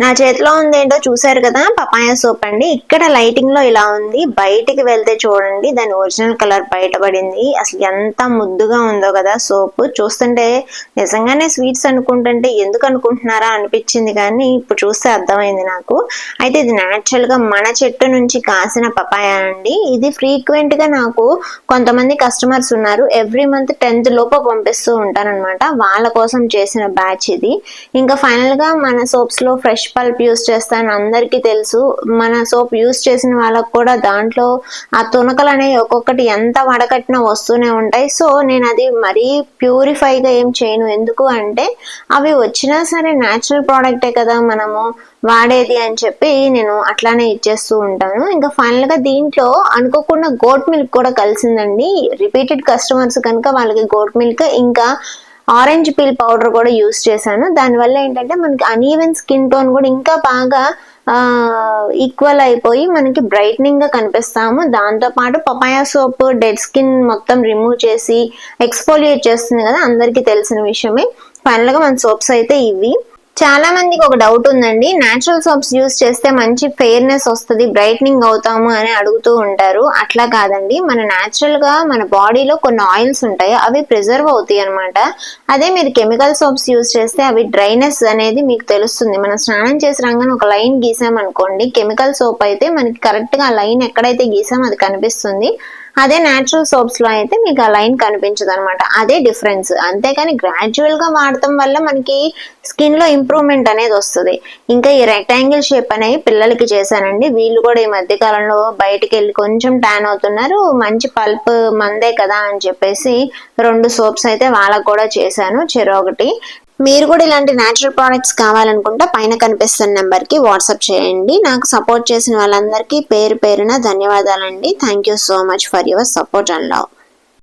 నా చేతిలో ఉంది ఏంటో చూసారు కదా, పపాయ సోప్ అండి. ఇక్కడ లైటింగ్ లో ఇలా ఉంది, బయటికి వెళ్తే చూడండి దాని ఒరిజినల్ కలర్ బయటపడింది. అసలు ఎంత ముద్దుగా ఉందో కదా సోప్. చూస్తుంటే నిజంగానే స్వీట్స్ అనుకుంటుంటే ఎందుకు అనుకుంటున్నారా అనిపించింది, కానీ ఇప్పుడు చూస్తే అర్థమైంది నాకు. అయితే ఇది న్యాచురల్ గా మన చెట్టు నుంచి కాసిన పపాయ అండి. ఇది ఫ్రీక్వెంట్ గా నాకు కొంతమంది కస్టమర్స్ ఉన్నారు, ఎవ్రీ మంత్ 10th లోపు పంపిస్తూ ఉంటారనమాట. వాళ్ళ కోసం చేసిన బ్యాచ్ ఇది. ఇంకా ఫైనల్ గా మన సోప్స్ లో ఫ్రెష్ పల్ప్ యూస్ చేస్తాను అందరికీ తెలుసు. మన సోప్ యూస్ చేసిన వాళ్ళకు కూడా దాంట్లో ఆ తునకలు అనేవి ఒక్కొక్కటి ఎంత వడకట్టినా వస్తూనే ఉంటాయి. సో నేను అది మరీ ప్యూరిఫైగా ఏం చేయను. ఎందుకు అంటే అవి వచ్చినా సరే న్యాచురల్ ప్రోడక్టే కదా మనము వాడేది అని చెప్పి నేను అట్లానే ఇచ్చేస్తూ ఉంటాను. ఇంకా ఫైనల్ గా దీంట్లో అనుకోకుండా గోట్ మిల్క్ కూడా కలిసిందండి. రిపీటెడ్ కస్టమర్స్ కనుక వాళ్ళకి గోట్ మిల్క్ ఇంకా ఆరెంజ్ పీల్ పౌడర్ కూడా యూస్ చేశాను. దానివల్ల ఏంటంటే మనకి అన్ఈవెన్ స్కిన్ టోన్ కూడా ఇంకా బాగా ఈక్వల్ అయిపోయి మనకి బ్రైట్నింగ్ గా కనిపిస్తాము. దాంతో పాటు పపాయ సోప్ డెడ్ స్కిన్ మొత్తం రిమూవ్ చేసి ఎక్స్ఫోలియేట్ చేస్తుంది కదా, అందరికీ తెలిసిన విషయమే. ఫైనల్ గా మన సోప్స్ అయితే ఇవి. చాలా మందికి ఒక డౌట్ ఉందండి, న్యాచురల్ సోప్స్ యూస్ చేస్తే మంచి ఫెయిర్నెస్ వస్తుంది, బ్రైట్నింగ్ అవుతాము అని అడుగుతూ ఉంటారు. అట్లా కాదండి, మన న్యాచురల్ గా మన బాడీలో కొన్ని ఆయిల్స్ ఉంటాయి, అవి ప్రిజర్వ్ అవుతాయి అనమాట. అదే మీరు కెమికల్ సోప్స్ యూస్ చేస్తే అవి డ్రైనెస్ అనేది మీకు తెలుస్తుంది. మనం స్నానం చేసి రాగానే ఒక లైన్ గీసాం అనుకోండి, కెమికల్ సోప్ అయితే మనకి కరెక్ట్ గా ఆ లైన్ ఎక్కడైతే గీసామో అది కనిపిస్తుంది. అదే న్యాచురల్ సోప్స్ లో అయితే మీకు ఆ లైన్ కనిపించదు అనమాట. అదే డిఫరెన్స్. అంతేకాని గ్రాడ్యువల్ గా వాడటం వల్ల మనకి స్కిన్ లో ఇంప్రూవ్మెంట్ అనేది వస్తుంది. ఇంకా ఈ రెక్టాంగిల్ షేప్ అనేవి పిల్లలకి చేశానండి. వీళ్ళు కూడా ఈ మధ్య కాలంలో బయటికి వెళ్ళి కొంచెం ట్యాన్ అవుతున్నారు, మంచి పల్ప్ మందే కదా అని చెప్పేసి 2 సోప్స్ అయితే వాళ్ళకు కూడా చేశాను, చెరొకటి. మీరు కూడా ఇలాంటి న్యాచురల్ ప్రోడక్ట్స్ కావాలనుకుంటే పైన కనిపిస్తున్న నెంబర్ కి వాట్సాప్ చేయండి. నాకు సపోర్ట్ చేసిన వాళ్ళందరికీ పేరు పేరున ధన్యవాదాలండి. Thank you so much for your support and love.